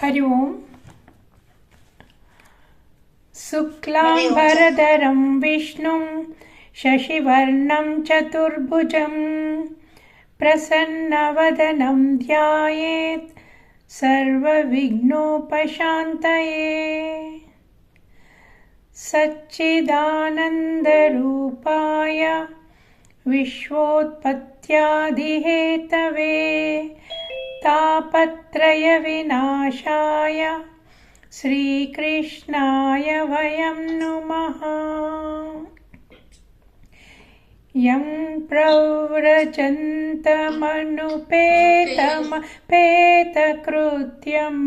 Hari Om. Suklam Vishnum Shashivarnam Chaturbhujam Prasannavadanam Dhyayet Sarva Vignopashantaye Satchidananda Rupaya Vishvotpatyadihetave Tapatraya Vinashaya Sri Krishnaya Vayam Numaha. Yam Pravrajantamanupetama Petakrutyam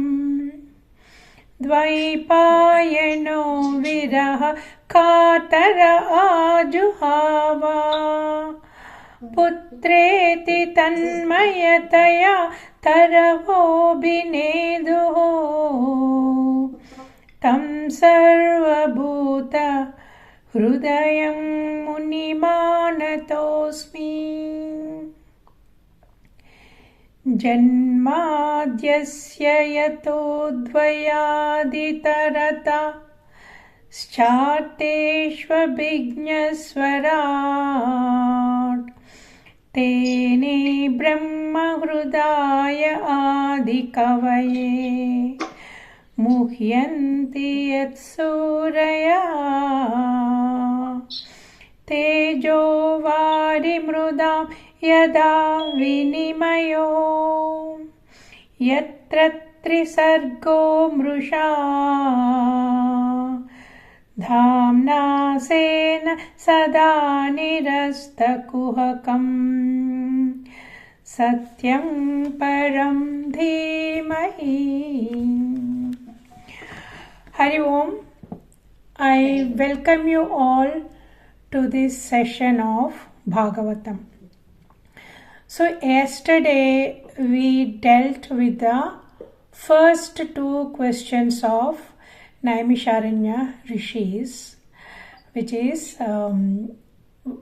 Dvaipayano Viraha Katara Ajuhava Putreti Tanmayataya Taravo Bineduho Tam Sarvabhuta Hrudayam Munimanatosmi. Janmadyasya yatodvayaditarata Schateshvabhignaswarat Tene Brahma Hrudaya Adikavaye Muhyanti Yatsuraya Tejo Varimrudam Yada Vinimayo Yatra Trisargo Mrusha Dhamna Sena Sada Nirastakuhakam Satyam Param Dhimahi. Hari Om. I welcome you all to this session of Bhagavatam. So yesterday we dealt with the first two questions of Naimisharanya Rishis, which is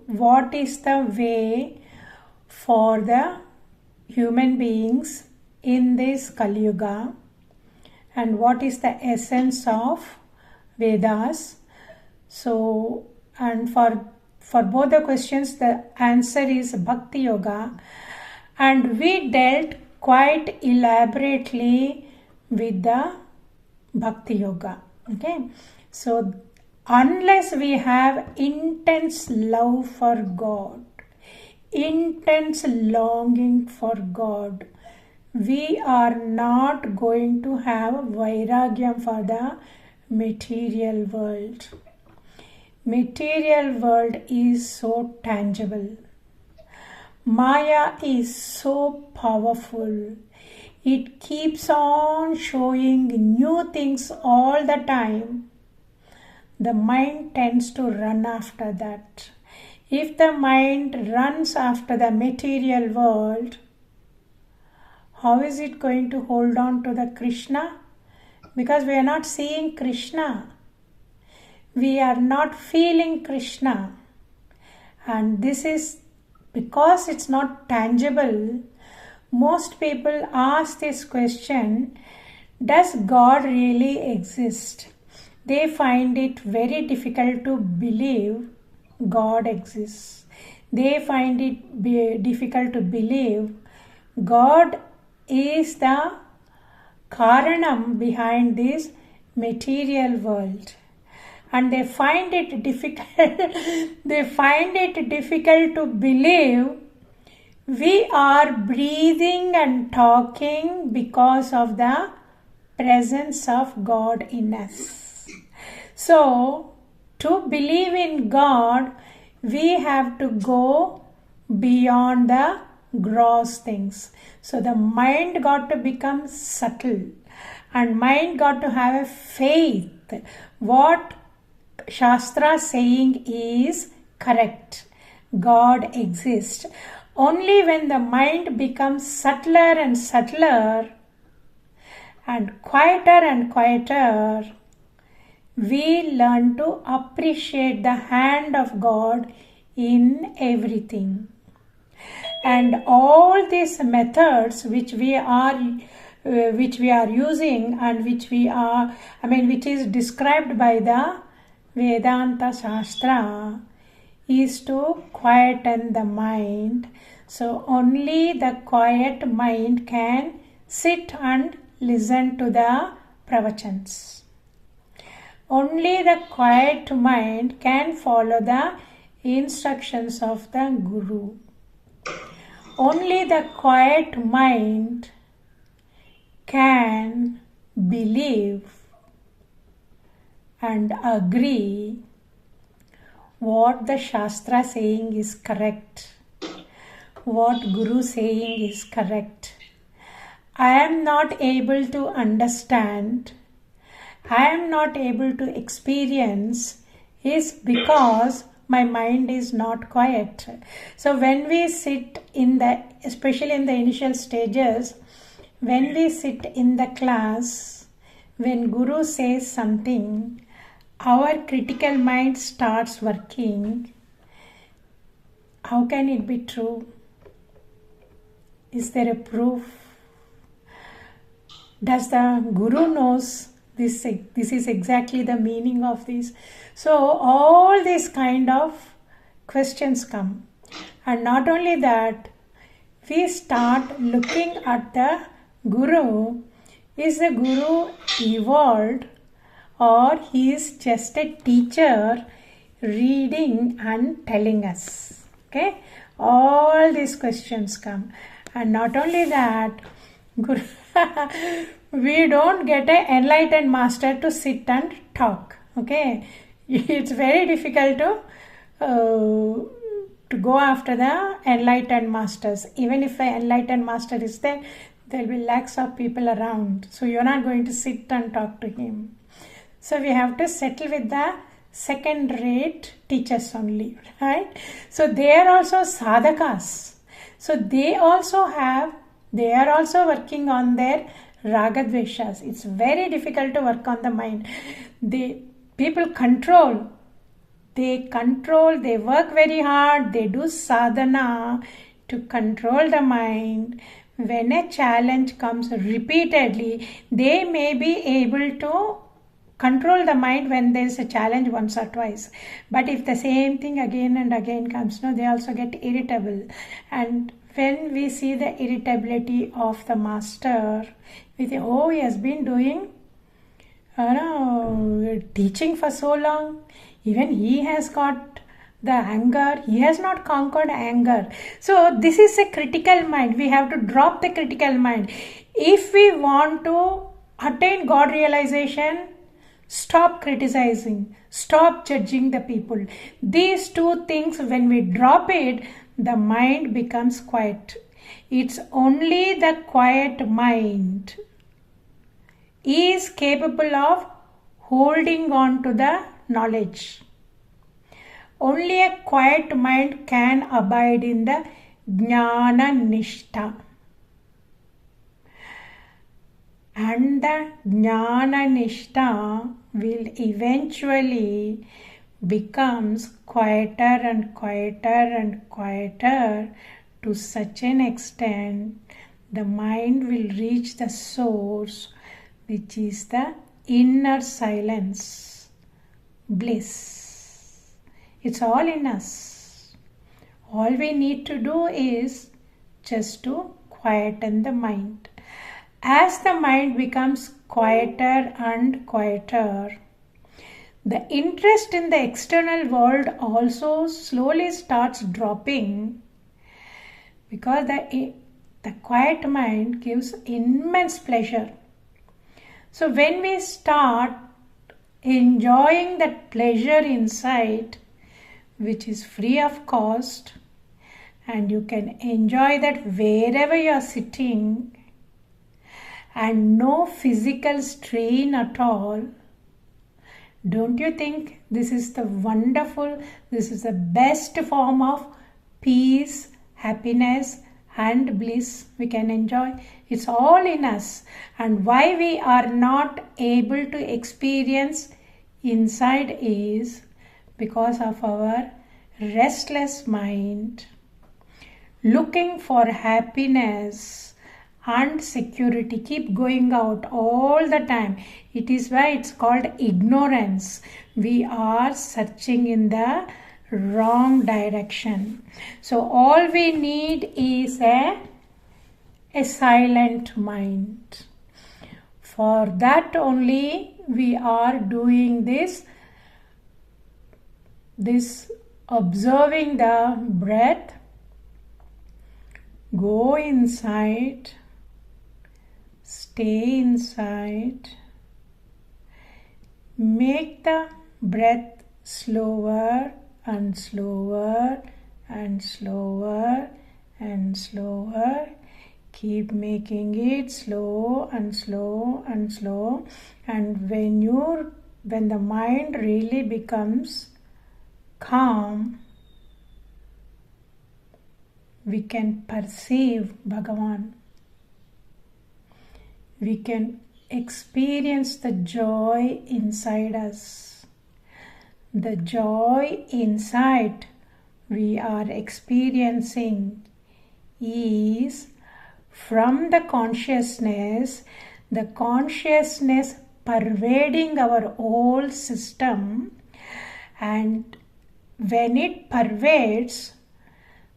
what is the way for the human beings in this Kali Yuga, and what is the essence of Vedas. So, and for both the questions the answer is Bhakti Yoga, and we dealt quite elaborately with the Bhakti Yoga. Okay, so unless we have intense love for God, intense longing for God, we are not going to have vairagyam for the material world. Material world is so tangible. Maya is so powerful. It keeps on showing new things all the time. The mind tends to run after that. If the mind runs after the material world, how is it going to hold on to the Krishna? Because we are not seeing Krishna. We are not feeling Krishna. And this is because it's not tangible. Most people ask this question, does God really exist? They find it very difficult to believe God exists. They find it difficult to believe God is the Karanam behind this material world. And they find it difficult to believe we are breathing and talking because of the presence of God in us. So, to believe in God, we have to go beyond the gross things. So the mind got to become subtle, and mind got to have a faith. What Shastra saying is correct. God exists. Only when the mind becomes subtler and subtler and quieter, we learn to appreciate the hand of God in everything. And all these methods which we are using and which is described by the Vedanta Shastra is to quieten the mind. So only the quiet mind can sit and listen to the pravachans. Only the quiet mind can follow the instructions of the Guru. Only the quiet mind can believe and agree what the Shastra saying is correct, what Guru saying is correct. I am not able to understand, I am not able to experience is because my mind is not quiet. So when we sit especially in the initial stages, when we sit in the class, when Guru says something, our critical mind starts working. How can it be true? Is there a proof? Does the Guru knows this is exactly the meaning of this? So all these kind of questions come. And not only that, we start looking at the Guru. Is the Guru evolved, or he is just a teacher reading and telling us? Okay, all these questions come. And not only that, Guru we don't get an enlightened master to sit and talk. Okay, it's very difficult to go after the enlightened masters. Even if an enlightened master is there, there will be lakhs of people around. So you're not going to sit and talk to him. So we have to settle with the second-rate teachers only, right? So they are also sadhakas. So they are also working on their ragadveshas. It's very difficult to work on the mind. People control. They work very hard, they do sadhana to control the mind. When a challenge comes repeatedly, they may be able to control the mind when there is a challenge once or twice. But if the same thing again and again comes, they also get irritable. And when we see the irritability of the master, we think, oh, he has been doing teaching for so long. Even he has got the anger. He has not conquered anger. So this is a critical mind. We have to drop the critical mind. If we want to attain God realization, stop criticizing, stop judging the people. These two things, when we drop it, the mind becomes quiet. It's only the quiet mind is capable of holding on to the knowledge. Only a quiet mind can abide in the Jnana Nishta. And the Jnana Nishta will eventually becomes quieter and quieter and quieter, to such an extent the mind will reach the source, which is the inner silence, bliss. It's all in us. All we need to do is just to quieten the mind. As the mind becomes quieter and quieter, the interest in the external world also slowly starts dropping, because the quiet mind gives immense pleasure. So when we start enjoying that pleasure inside, which is free of cost, and you can enjoy that wherever you are sitting, and no physical strain at all, don't you think this is the best form of peace, happiness and bliss we can enjoy? It's all in us. And why we are not able to experience inside is because of our restless mind, looking for happiness and security, keep going out all the time. It is why it's called ignorance. We are searching in the wrong direction. So all we need is a silent mind. For that only we are doing this observing the breath. Go inside, stay inside, make the breath slower and slower and slower and slower. Keep making it slow and slow and slow. And when the mind really becomes calm, we can perceive Bhagavan. We can experience the joy inside us. The joy inside we are experiencing is from the consciousness pervading our whole system, and when it pervades,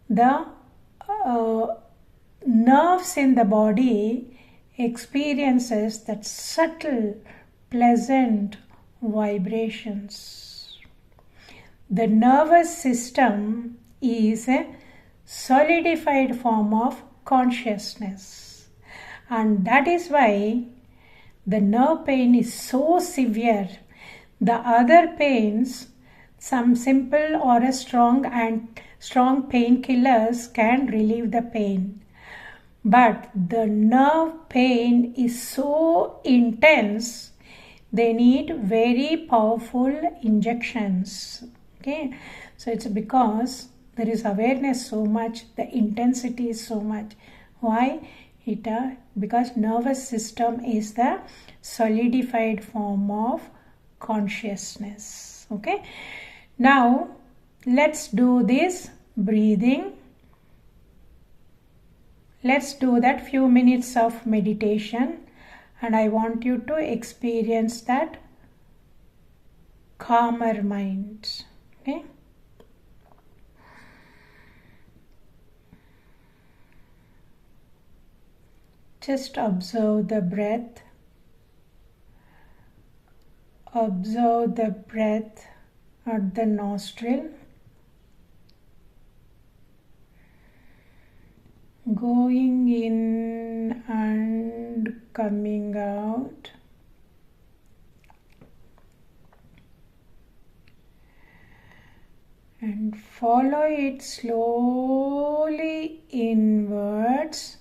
the nerves in the body experiences that subtle, pleasant vibrations. The nervous system is a solidified form of consciousness, and that is why the nerve pain is so severe. The other pains, some simple or a strong painkillers can relieve the pain, but the nerve pain is so intense, they need very powerful injections. Okay, so it's because there is awareness so much, the intensity is so much. Why? Because nervous system is the solidified form of consciousness. Okay, now let's do this breathing. Let's do that few minutes of meditation, and I want you to experience that calmer mind. Okay. Just observe the breath. Observe the breath at the nostril, going in and coming out. And follow it slowly inwards.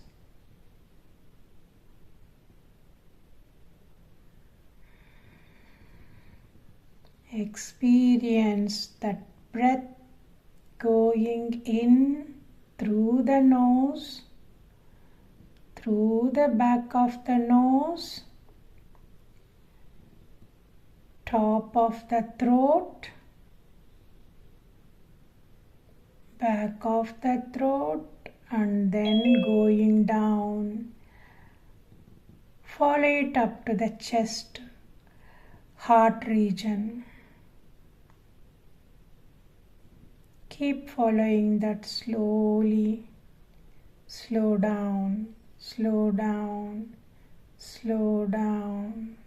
Experience that breath going in through the nose, through the back of the nose, top of the throat, back of the throat, and then going down. Follow it up to the chest, heart region. Keep following that slowly. Slow down, slow down, slow down.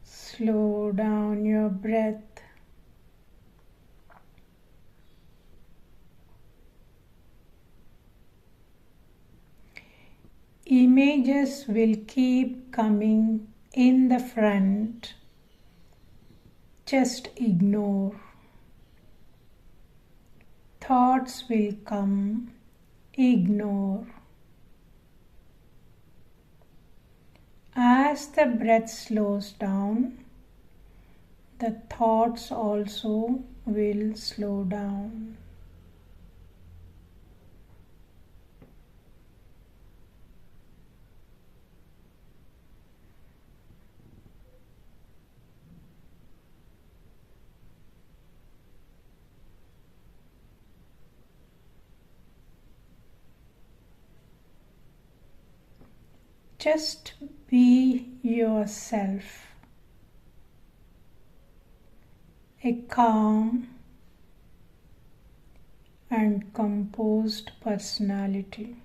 Slow down your breath. Images will keep coming in the front. Just ignore. Thoughts will come. Ignore. As the breath slows down, the thoughts also will slow down. Just be yourself, a calm and composed personality.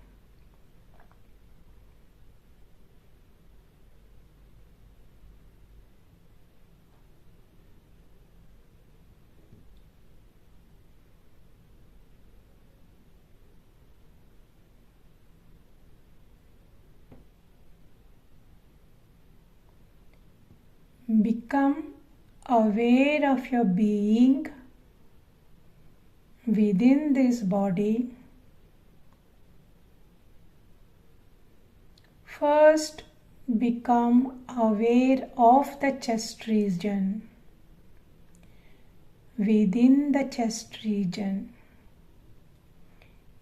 Become aware of your being within this body. First, become aware of the chest region, within the chest region,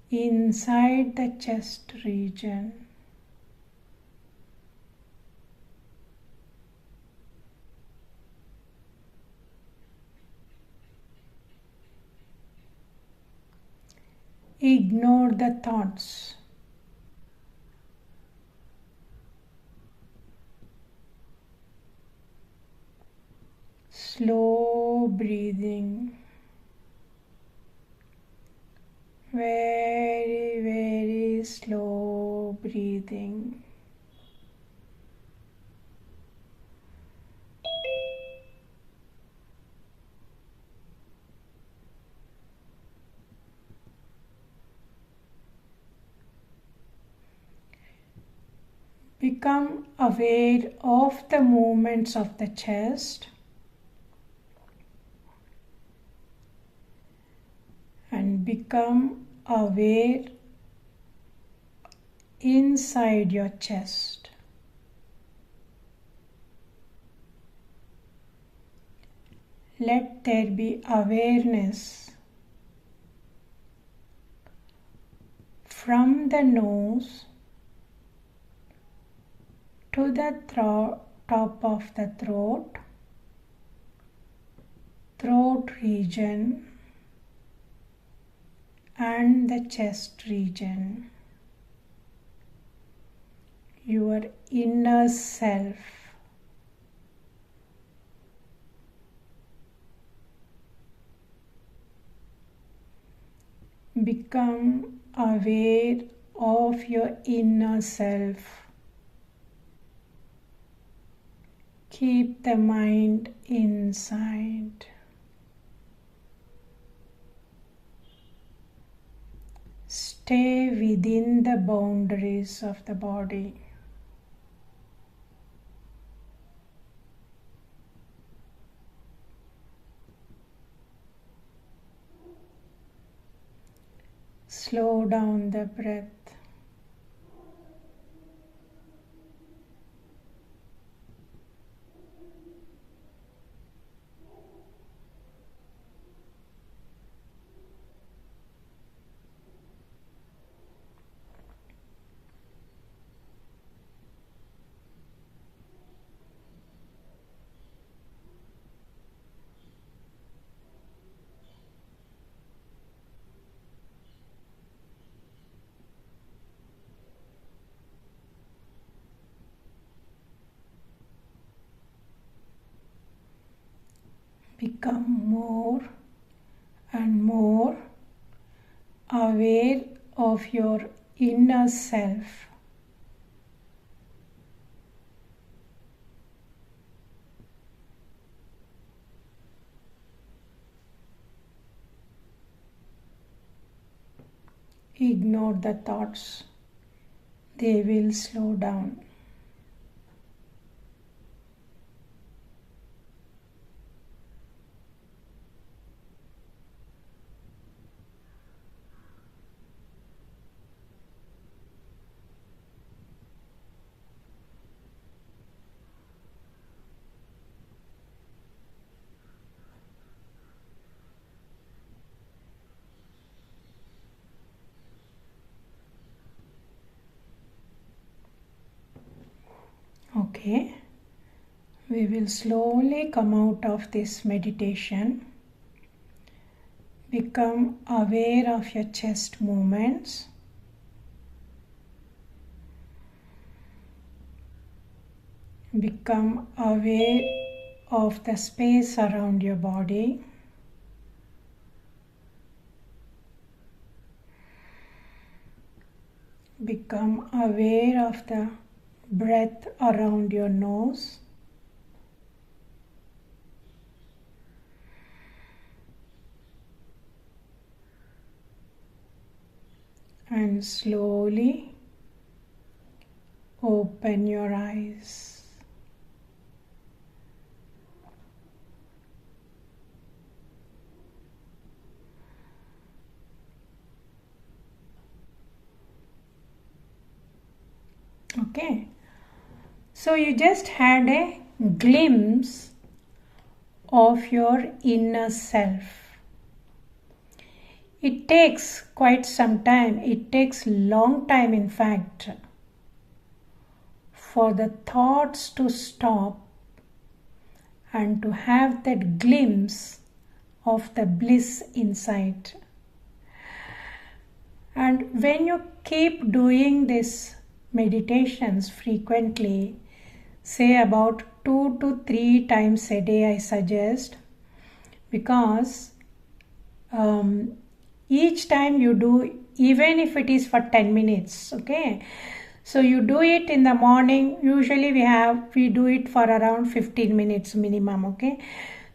inside the chest region. Ignore the thoughts. Slow breathing. Very, very slow breathing. Become aware of the movements of the chest and become aware inside your chest. Let there be awareness from the nose to the top of the throat region and the chest region. Your inner self. Become aware of your inner self. Keep the mind inside. Stay within the boundaries of the body. Slow down the breath. Become more and more aware of your inner self. Ignore the thoughts. They will slow down. Okay, we will slowly come out of this meditation. Become aware of your chest movements. Become aware of the space around your body. Become aware of the breath around your nose. And slowly open your eyes. Okay, so you just had a glimpse of your inner self. It takes quite some time, it takes long time in fact, for the thoughts to stop and to have that glimpse of the bliss inside. And when you keep doing this meditations frequently, say about 2 to 3 times a day I suggest, because each time you do, even if it is for 10 minutes, okay, so you do it in the morning. Usually we do it for around 15 minutes minimum, okay.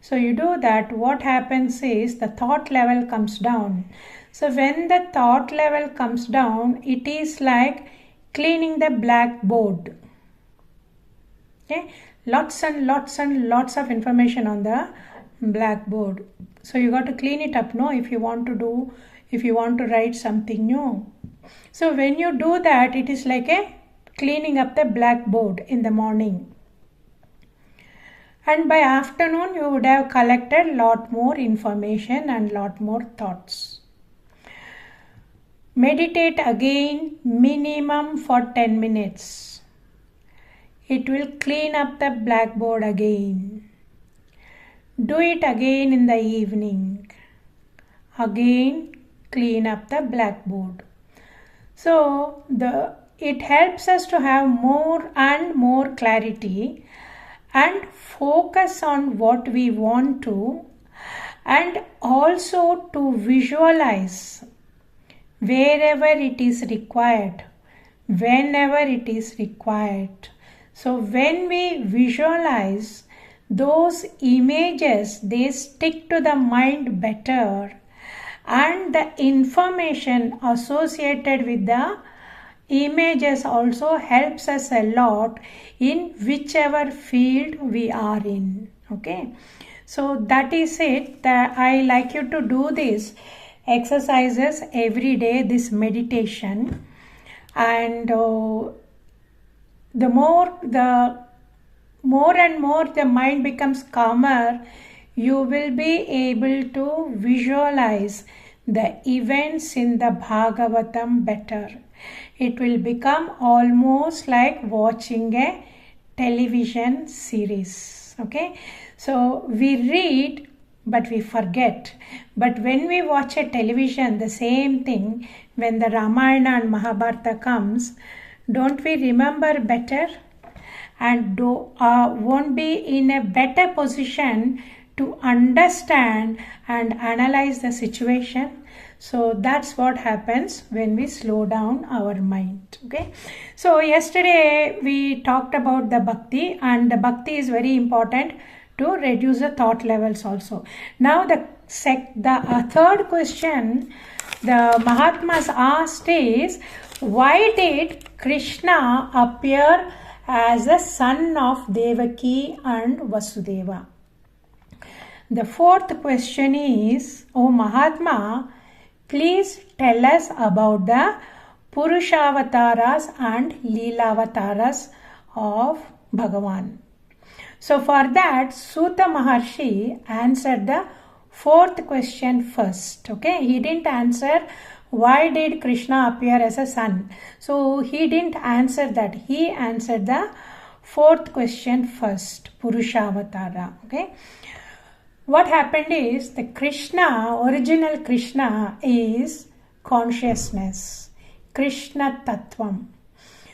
So you do that, what happens is the thought level comes down. So when the thought level comes down, it is like cleaning the blackboard. Okay, lots and lots and lots of information on the blackboard. So you got to clean it up, no? If you want to write something new. So when you do that, it is like a cleaning up the blackboard in the morning. And by afternoon, you would have collected lot more information and lot more thoughts. Meditate again minimum for 10 minutes. It will clean up the blackboard again. Do it again in the evening. Again clean up the blackboard. So it helps us to have more and more clarity and focus on what we want to, and also to visualize wherever it is required, whenever it is required. So when we visualize, those images, they stick to the mind better, and the information associated with the images also helps us a lot in whichever field we are in. Okay, so that is it. That I like you to do this exercises every day, this meditation, and the more and more the mind becomes calmer, you will be able to visualize the events in the Bhagavatam better. It will become almost like watching a television series. Okay, so we read but we forget. But when we watch a television, the same thing, when the Ramayana and Mahabharata comes, don't we remember better? And won't be in a better position to understand and analyze the situation. So that's what happens when we slow down our mind. Okay, so yesterday we talked about the bhakti, and the bhakti is very important to reduce the thought levels also. Now the third question the Mahatmas asked is, why did Krishna appear as the son of Devaki and Vasudeva? The fourth question is, O Mahatma, please tell us about the Purushaavataras and Leelavataras of Bhagavan. So for that, Suta Maharshi answered the fourth question first. Okay, he didn't answer why did Krishna appear as a son. So he didn't answer that. He answered the fourth question first, Purushavatara. Okay. What happened is the Krishna, original Krishna is consciousness, Krishna Tattvam.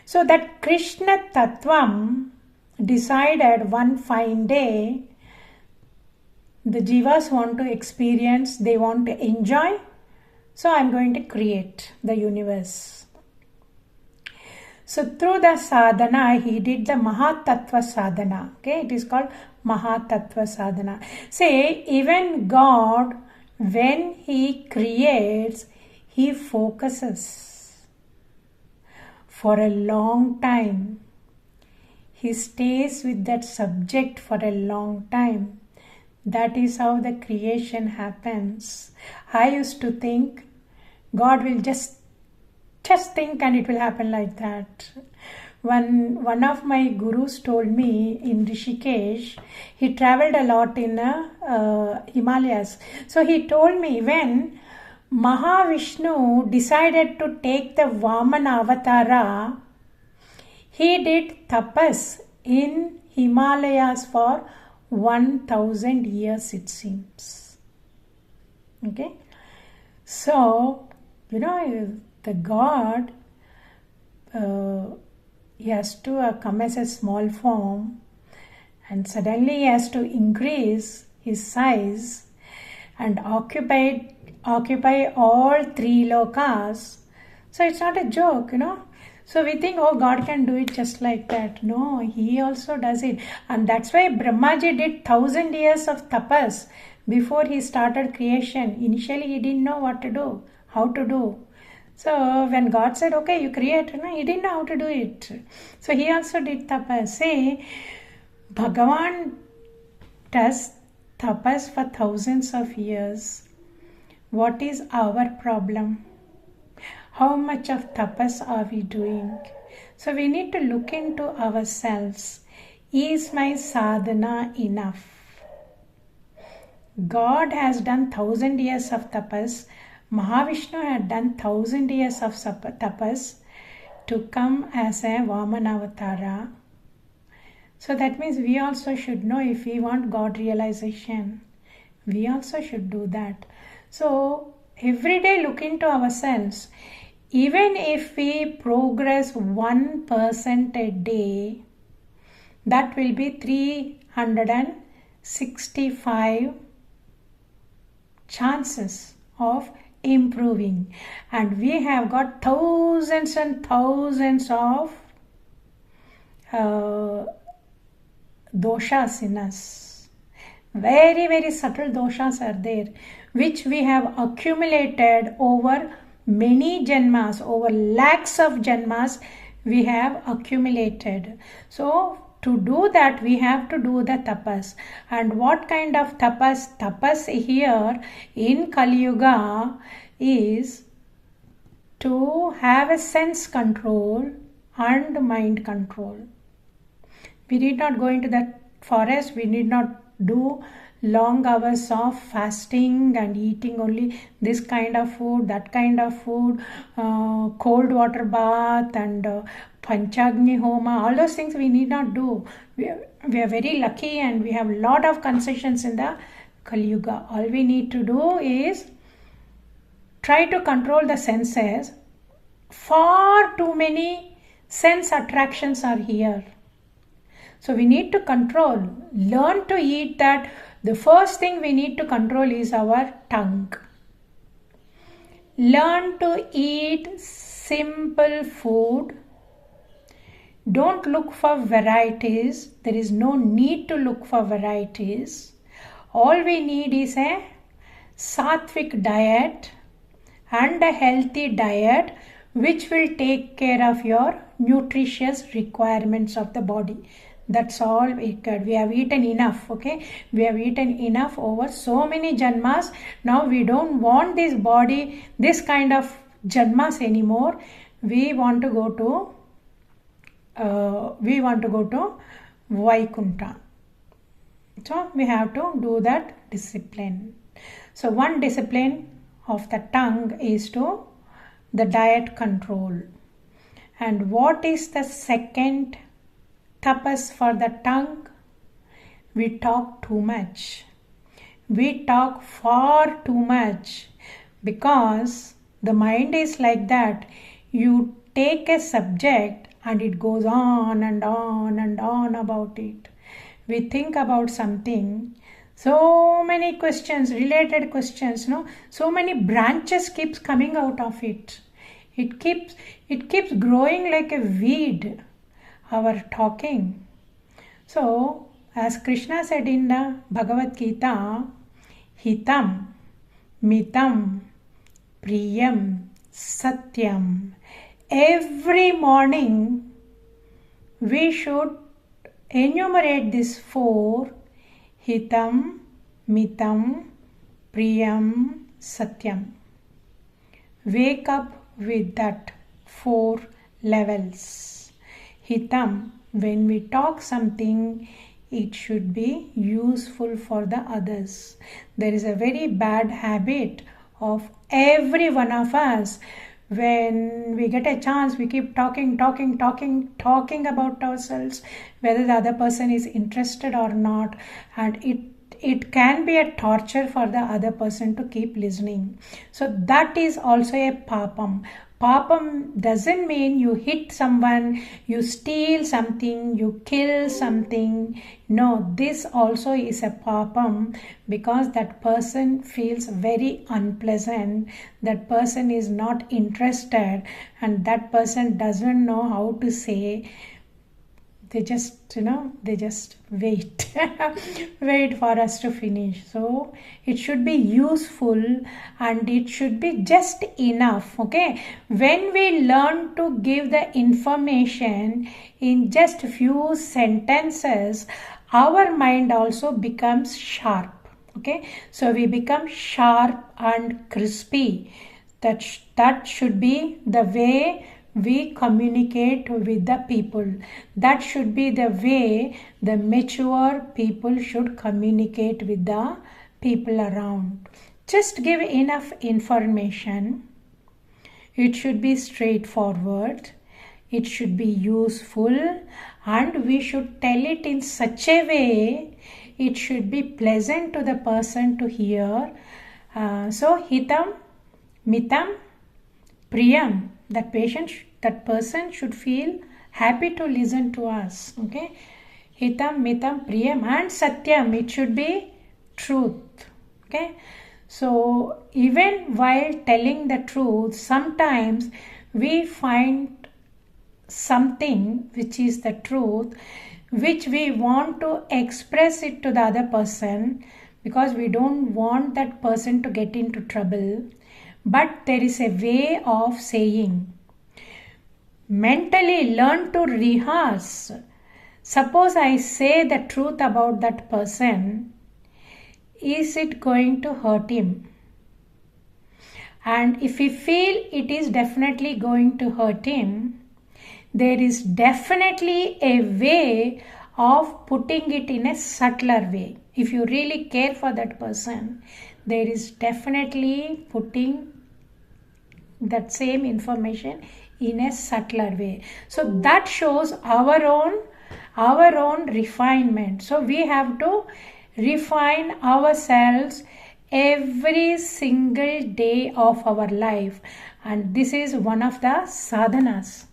So that Krishna Tattvam decided one fine day the jivas want to experience, they want to enjoy, so I'm going to create the universe. So through the sadhana, he did the Mahatattva sadhana. Okay, it is called Mahatattva sadhana. Say, even God, when he creates, he focuses for a long time. He stays with that subject for a long time. That is how the creation happens. I used to think God will just think and it will happen like that. One of my gurus told me in Rishikesh, he traveled a lot in Himalayas. So he told me when Mahavishnu decided to take the Vamana avatara, he did tapas in Himalayas for 1000 years, it seems. Okay, so the God, he has to come as a small form, and suddenly he has to increase his size and occupy all three lokas. So it's not a joke, So we think, oh, God can do it just like that. No, he also does it. And that's why Brahmaji did 1000 years of tapas before he started creation. Initially, he didn't know what to do, how to do. So when God said, okay, you create, he didn't know how to do it. So he also did tapas. Say, Bhagavan does tapas for thousands of years. What is our problem? How much of tapas are we doing? So we need to look into ourselves. Is my sadhana enough? God has done 1000 years of tapas. Mahavishnu had done 1000 years of tapas to come as a Vamanavatara. So that means we also should know, if we want God realization, we also should do that. So every day look into ourselves. Even if we progress 1% a day, that will be 365 chances of improving. And we have got thousands and thousands of doshas in us. Very, very subtle doshas are there, which we have accumulated over many janmas, over lakhs of janmas we have accumulated. So to do that, we have to do the tapas. And what kind of tapas? Tapas here in Kali Yuga is to have a sense control and mind control. We need not go into the forest, we need not do long hours of fasting and eating only this kind of food, that kind of food, cold water bath and Panchagni Homa, all those things we need not do. We are very lucky and we have a lot of concessions in the Kali Yuga. All we need to do is try to control the senses. Far too many sense attractions are here. So we need to control, learn to eat that. The first thing we need to control is our tongue. Learn to eat simple food. Don't look for varieties. There is no need to look for varieties. All we need is a sattvic diet and a healthy diet which will take care of your nutritious requirements of the body. That's all we have eaten enough, okay? We have eaten enough over so many janmas. Now we don't want this body, this kind of janmas anymore. We want to go to Vaikunta. So we have to do that discipline. So one discipline of the tongue is to the diet control. And what is the second tapas for the tongue? We talk too much. We talk far too much because the mind is like that. You take a subject and it goes on and on and on about it. We think about something, so many questions, related questions, no, so many branches keeps coming out of it. It keeps growing like a weed, our talking. So, as Krishna said in the Bhagavad Gita, hitam, mitam, priyam, satyam. Every morning we should enumerate these four: hitam, mitam, priyam, satyam. Wake up with that four levels. Hitam, when we talk something, it should be useful for the others. There is a very bad habit of every one of us. When we get a chance, we keep talking about ourselves, whether the other person is interested or not, and it can be a torture for the other person to keep listening. So that is also a papam. Papam doesn't mean you hit someone, you steal something, you kill something. No, this also is a papam, because that person feels very unpleasant, that person is not interested, and that person doesn't know how to say. They just wait wait for us to finish. So it should be useful and it should be just enough. Okay, when we learn to give the information in just few sentences, our mind also becomes sharp. Okay, so we become sharp and crispy. That should be the way we communicate with the people. That should be the way the mature people should communicate with the people around. Just give enough information. It should be straightforward. It should be useful, and we should tell it in such a way it should be pleasant to the person to hear. So hitam, mitam, priyam. That person should feel happy to listen to us. Okay, hitam, mitam, priyam, and satyam. It should be truth. Okay, so even while telling the truth, sometimes we find something which is the truth, which we want to express it to the other person, because we don't want that person to get into trouble. But there is a way of saying. Mentally learn to rehearse. Suppose I say the truth about that person, is it going to hurt him? And if we feel it is definitely going to hurt him, there is definitely a way of putting it in a subtler way. If you really care for that person, there is definitely putting that same information in a subtler way. So that shows our own refinement. So we have to refine ourselves every single day of our life, and this is one of the sadhanas.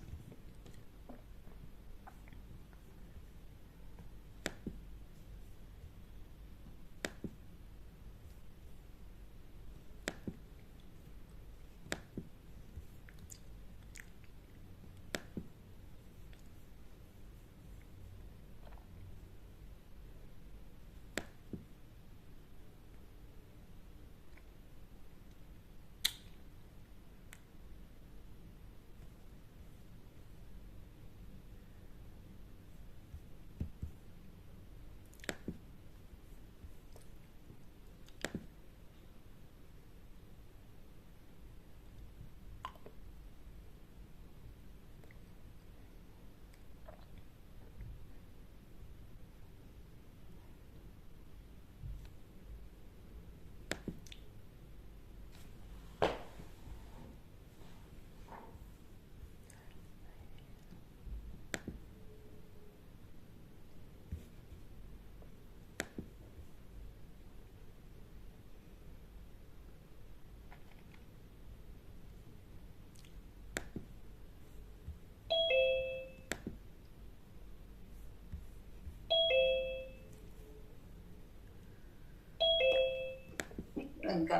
ఇంకా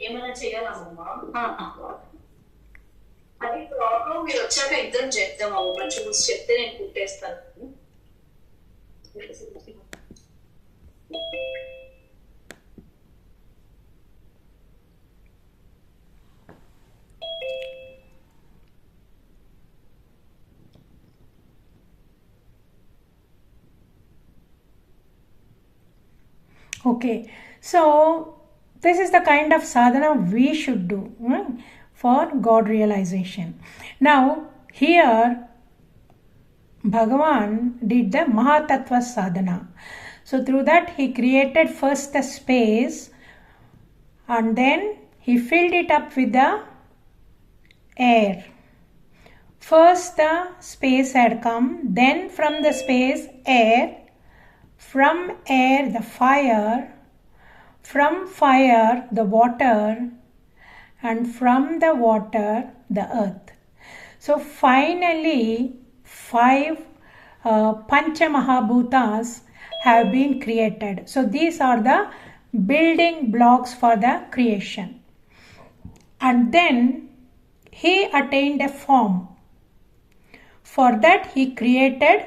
ఏమైనా చేయాలమ్మా అది problem మీరు వచ్చాక ఇద్దరం చేద్దాం అమ్మ చూసి చెప్తే నేను కుట్టేస్తాను. Okay, so this is the kind of sadhana we should do for God realization. Now here Bhagavan did the Mahatattva sadhana. So through that he created first the space and then he filled it up with the air. First the space had come, then from the space air, from air the fire, from fire the water, and from the water the earth. So finally 5 Pancha Mahabhutas have been created. So these are the building blocks for the creation. And then he attained a form. For that he created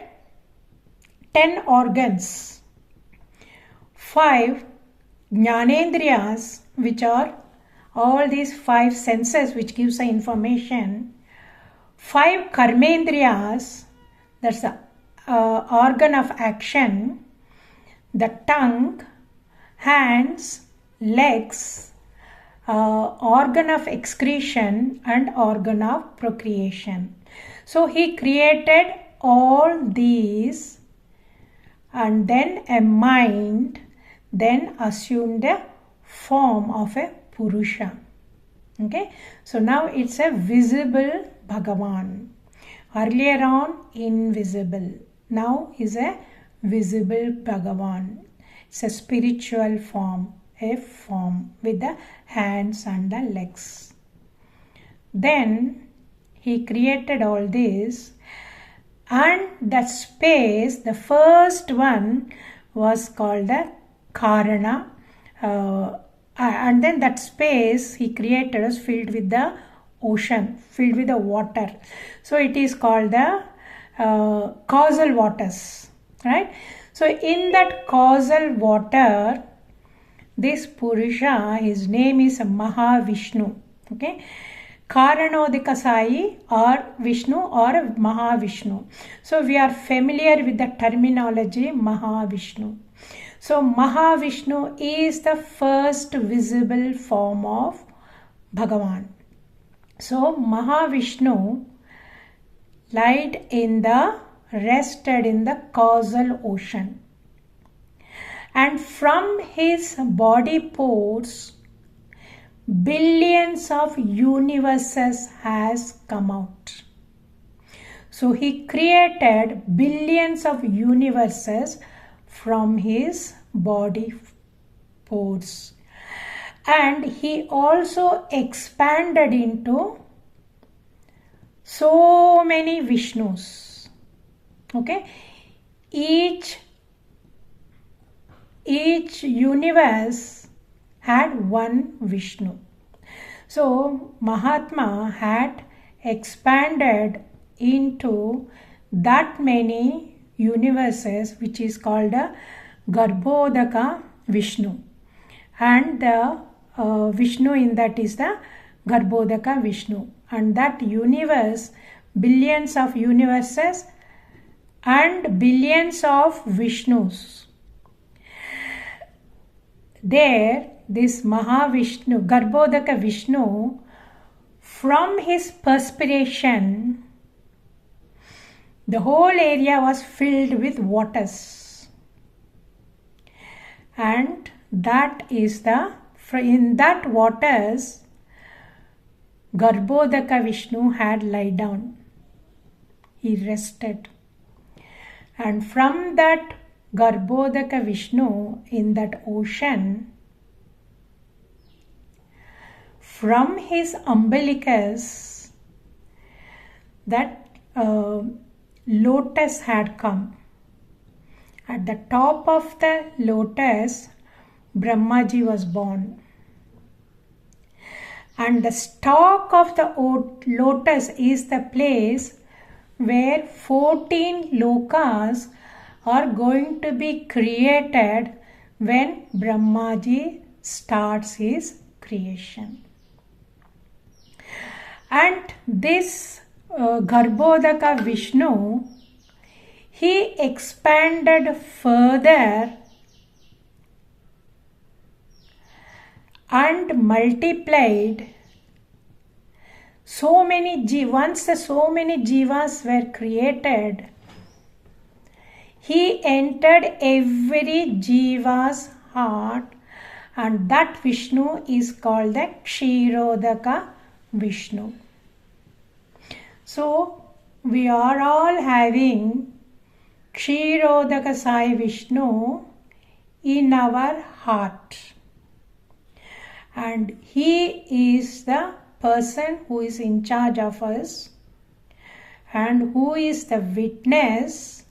10 organs, 5 Jnanendriyas, which are all these 5 senses which gives the information, 5 Karmendriyas, that's the organ of action, the tongue, hands, legs, organ of excretion and organ of procreation. So he created all these and then a mind, then assumed the form of a Purusha. Okay, so now it's a visible Bhagavan. Earlier on invisible, now is a visible Bhagavan. It's a spiritual form, a form with the hands and the legs. Then he created all this, and that space, the first one was called the Karana, and then that space he created was filled with the ocean, filled with the water. So it is called the causal waters, right? So in that causal water, this Purusha, his name is Mahavishnu. Okay, Karanodikasai or Vishnu or Mahavishnu. So we are familiar with the terminology Mahavishnu. So Mahavishnu is the first visible form of Bhagavan. So Mahavishnu rested in the causal ocean, and from his body pores billions of universes has come out. So he created billions of universes from his body pores, and he also expanded into so many Vishnus. Okay, each universe had one Vishnu. So Mahatma had expanded into that many universes, which is called a Garbhodaka Vishnu, and the Vishnu in that is the Garbhodaka Vishnu, and that universe, billions of universes and billions of Vishnus. There, this Mahavishnu, Garbhodaka Vishnu, from his perspiration, the whole area was filled with waters. And that is in that waters, Garbhodaka Vishnu had lie down. He rested. And from that Garbhodaka Vishnu in that ocean, from his umbilicus, that lotus had come. At the top of the lotus Brahmaji was born. And the stalk of the lotus is the place where 14 lokas are going to be created when Brahmaji starts his creation. And this Garbhodaka Vishnu, he expanded further and multiplied so many once so many jivas were created, he entered every jiva's heart, and that Vishnu is called the Kshirodaka Vishnu. So we are all having Kshirodaka Sai Vishnu in our heart. And he is the person who is in charge of us and who is the witness,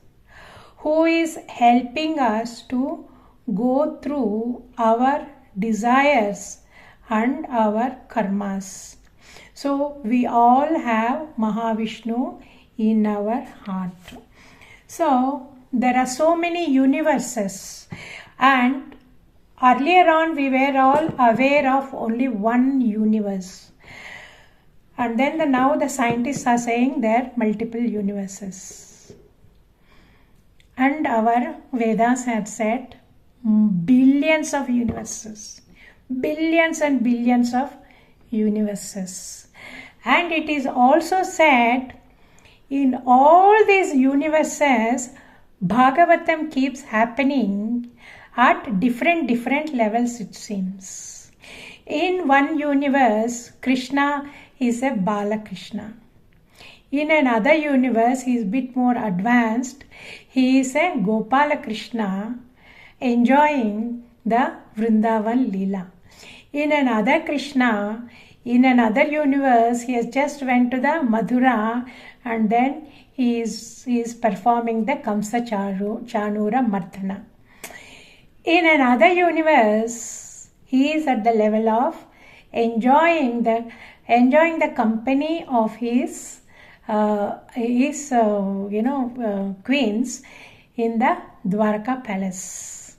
who is helping us to go through our desires and our karmas. So we all have Mahavishnu in our heart. So there are so many universes, and earlier on we were all aware of only one universe. And then now the scientists are saying there are multiple universes. And our Vedas had said billions of universes. Billions and billions of universes. And it is also said in all these universes, Bhagavatam keeps happening at different levels, it seems. In one universe, Krishna is a Balakrishna. In another universe, he is a bit more advanced. He is a Gopala Krishna enjoying the Vrindavan Leela. In another Krishna, in another universe, he has just went to the Madhura, and then he is performing the Kamsa Chanura Mardhana. In another universe, he is at the level of enjoying the company of his queens in the Dwarka palace.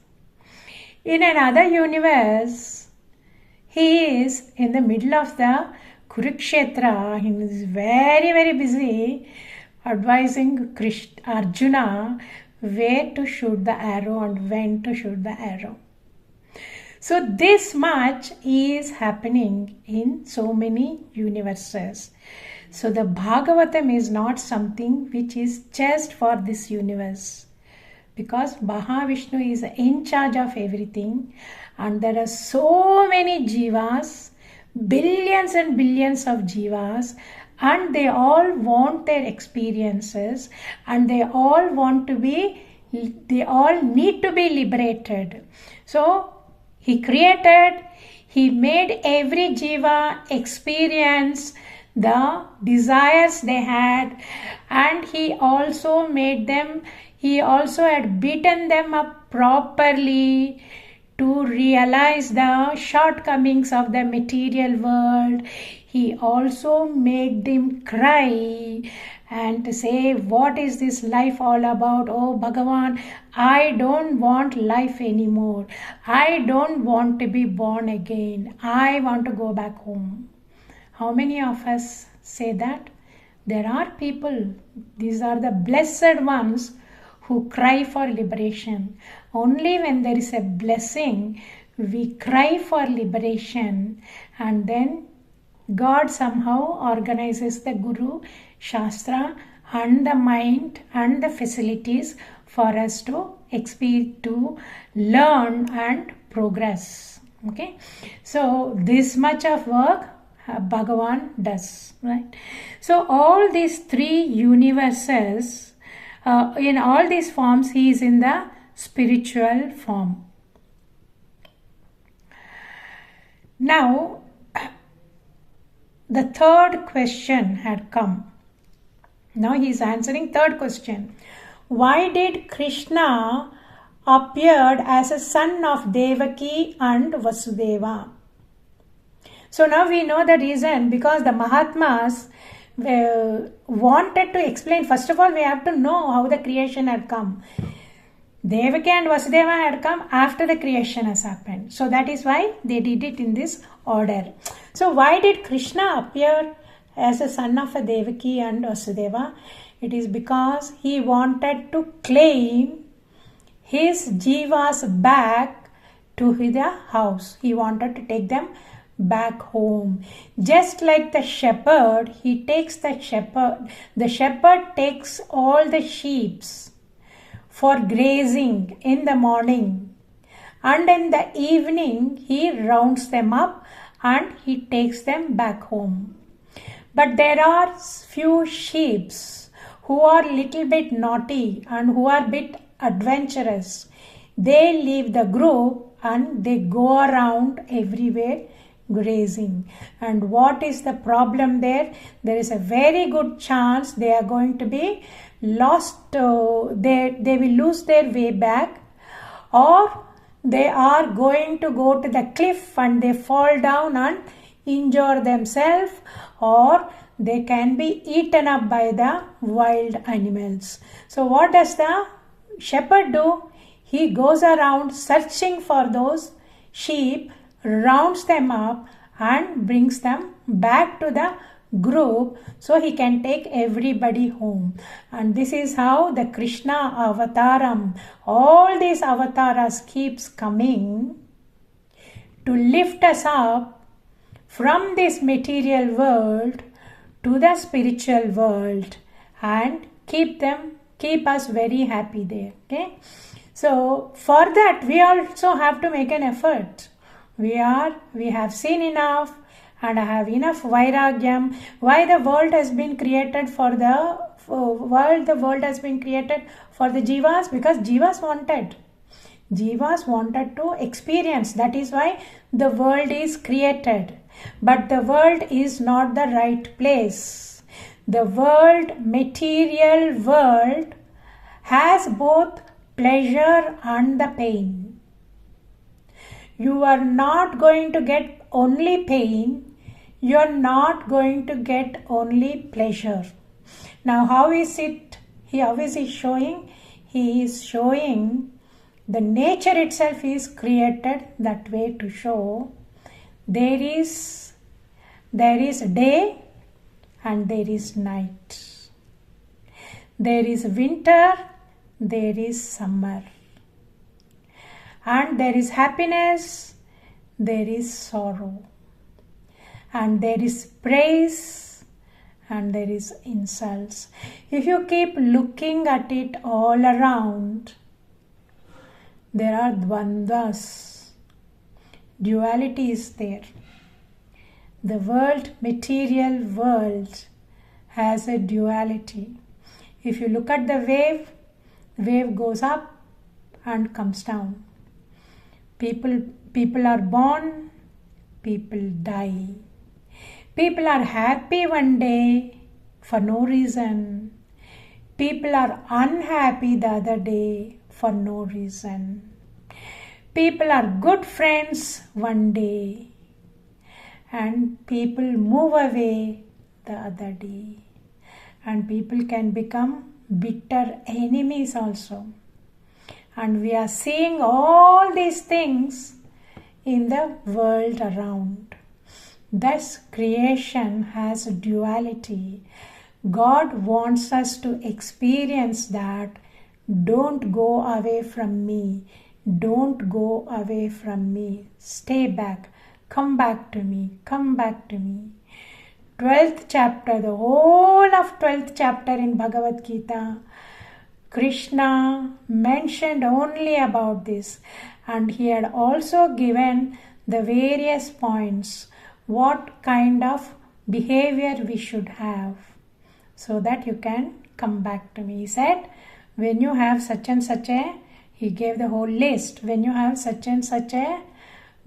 In another universe, he is in the middle of the Kurukshetra. He is very busy advising Arjuna where to shoot the arrow and when to shoot the arrow. So this much is happening in so many universes. So the Bhagavatam is not something which is just for this universe, because Mahavishnu is in charge of everything, and there are so many jivas, billions and billions of jivas, and they all want their experiences, and they all need to be liberated. So he made every jiva experience the desires they had, and he also had beaten them up properly to realize the shortcomings of the material world. He also made them cry and to say, what is this life all about? Oh Bhagavan, I don't want life anymore. I don't want to be born again. I want to go back home. How many of us say that? There are people, these are the blessed ones who cry for liberation. Only when there is a blessing, we cry for liberation, and then God somehow organizes the Guru, Shastra, and the mind and the facilities for us to learn and progress. Okay, so this much of work Bhagavan does, right? So all these three universes, in all these forms, he is in the spiritual form. Now, the third question had come. Now he is answering third question. Why did Krishna appeared as a son of Devaki and Vasudeva. So now we know the reason, because the Mahatmas wanted to explain. First of all, we have to know how the creation had come. Devaki and Vasudeva had come after the creation has happened. So that is why they did it in this order. So why did Krishna appear as a son of a Devaki and Vasudeva? It is because he wanted to claim his jivas back to the house. He wanted to take them back home. Just like the shepherd, the shepherd takes all the sheep for grazing in the morning, and in the evening he rounds them up and he takes them back home. But there are few sheep who are little bit naughty and who are bit adventurous. They leave the group and they go around everywhere grazing. And what is the problem there? There is a very good chance they are going to be lost. They will lose their way back, or they are going to go to the cliff and they fall down and injure themselves, or they can be eaten up by the wild animals. So what does the shepherd do? He goes around searching for those sheep, rounds them up and brings them back to the group so he can take everybody home. And this is how the Krishna avataram, all these avatars keeps coming to lift us up from this material world to the spiritual world and keep us very happy there. Okay, so for that we also have to make an effort. We have seen enough, and I have enough vairagyam. Why the world has been created for the world has been created for the jivas? Because jivas wanted to experience. That is why the world is created. But the world is not the right place. The world, material world, has both pleasure and the pain. You are not going to get only pain. You are not going to get only pleasure. Now how is it? How is he showing? He is showing the nature itself is created that way to show there is day and there is night. There is winter, there is summer. And there is happiness, there is sorrow. And there is praise and there is insults. If you keep looking at it all around, there are dvandvas. Duality is there. The world, material world, has a duality. If you look at the wave goes up and comes down. People are born, people die. People are happy one day for no reason. People are unhappy the other day for no reason. People are good friends one day and people move away the other day. And people can become bitter enemies also. And we are seeing all these things in the world around. Thus, creation has duality. God wants us to experience that. Don't go away from me. Don't go away from me. Stay back. Come back to me. Come back to me. 12th chapter, the whole of 12th chapter in Bhagavad Gita, Krishna mentioned only about this, and he had also given the various points, what kind of behavior we should have, so that you can come back to me. He said, when you have such and such a, he gave the whole list, when you have such and such a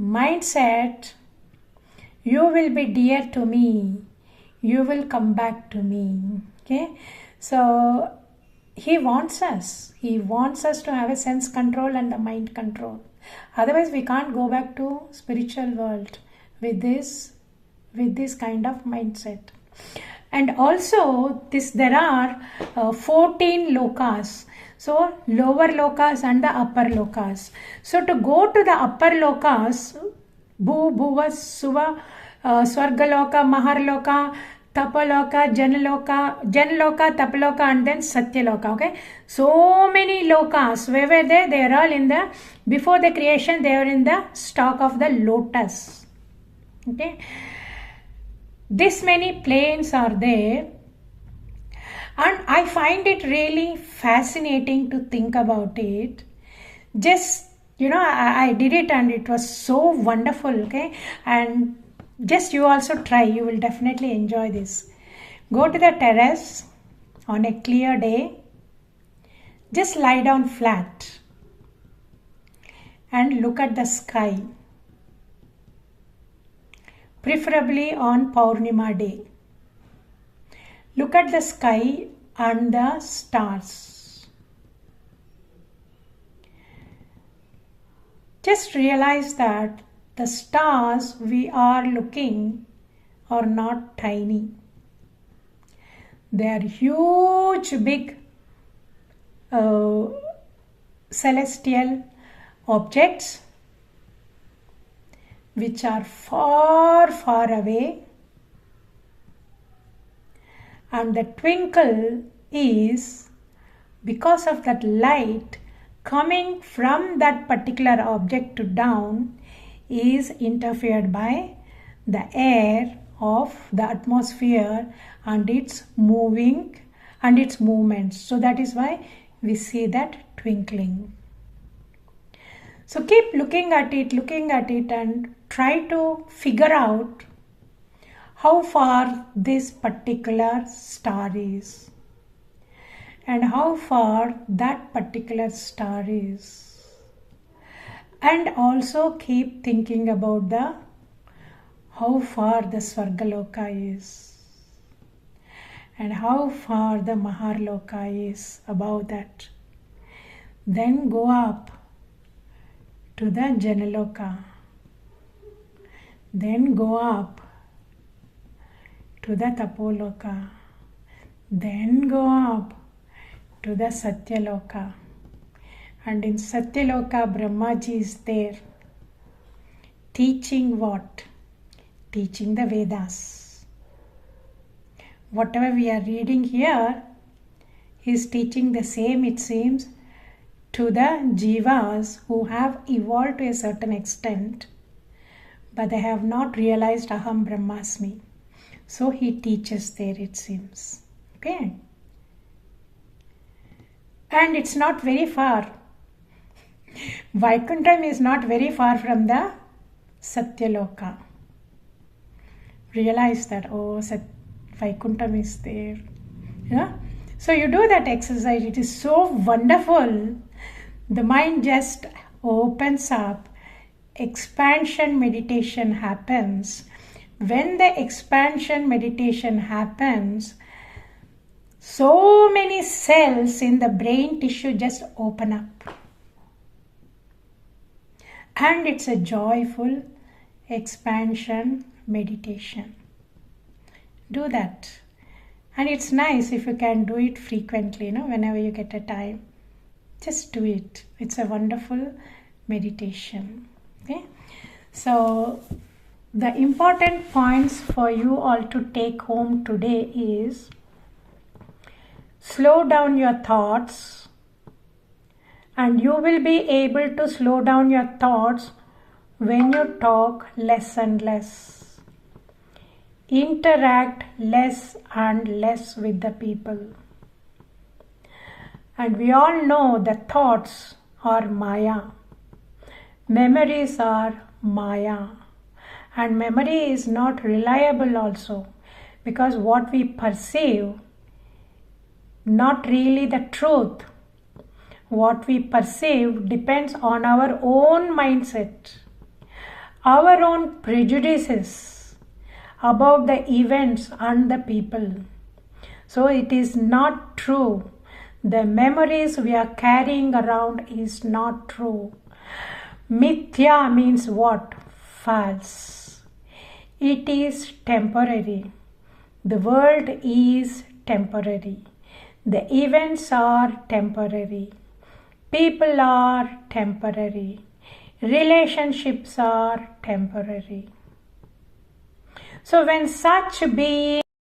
mindset, you will be dear to me, you will come back to me. Okay, so He wants us. He wants us to have a sense control and the mind control. Otherwise, we can't go back to spiritual world with this kind of mindset. And also, there are 14 lokas. So, lower lokas and the upper lokas. So, to go to the upper lokas, Bhu, Bhuva, Suva, Swargaloka, Maharloka, Tapaloka, Janaloka, Tapaloka, and then Satyaloka. Okay, so many lokas. Where were they? They are all in the, before the creation, they are in the stalk of the lotus. Okay, this many planes are there, and I find it really fascinating to think about it. Just, I did it and it was so wonderful. Okay, and just you also try, you will definitely enjoy this. Go to the terrace on a clear day, just lie down flat and look at the sky, preferably on Purnima day. Look at the sky and the stars. Just realize that the stars we are looking are not tiny. They are huge, big celestial objects which are far, far away. And the twinkle is because of that light coming from that particular object to down is interfered by the air of the atmosphere and its moving and its movements. So that is why we see that twinkling. So keep looking at it and try to figure out how far this particular star is and how far that particular star is. And also keep thinking about how far the Swargaloka is and how far the Maharloka is above that. Then go up to the Janaloka. Then go up to the Tapoloka. Then go up to the Satyaloka. And in Satyaloka, Brahmaji is there. Teaching what? Teaching the Vedas. Whatever we are reading here, he is teaching the same, it seems, to the jivas who have evolved to a certain extent, but they have not realized Aham Brahmasmi. So he teaches there, it seems. Okay? And it's not very far. Vaikuntham is not very far from the Satyaloka. Realize that, Vaikuntham is there. Yeah? So you do that exercise. It is so wonderful. The mind just opens up. Expansion meditation happens. When the expansion meditation happens, so many cells in the brain tissue just open up. And it's a joyful expansion meditation. Do that. And it's nice if you can do it frequently, whenever you get a time. Just do it. It's a wonderful meditation. Okay? So, the important points for you all to take home today is slow down your thoughts. And you will be able to slow down your thoughts when you talk less and less. Interact less and less with the people. And we all know that thoughts are Maya. Memories are Maya. And memory is not reliable also, because what we perceive, not really the truth. What we perceive depends on our own mindset, our own prejudices about the events and the people. So it is not true The memories we are carrying around is not true. Mithya means what? False. It is temporary. The world is temporary. The events are temporary. People are temporary. Relationships are temporary. So when such beings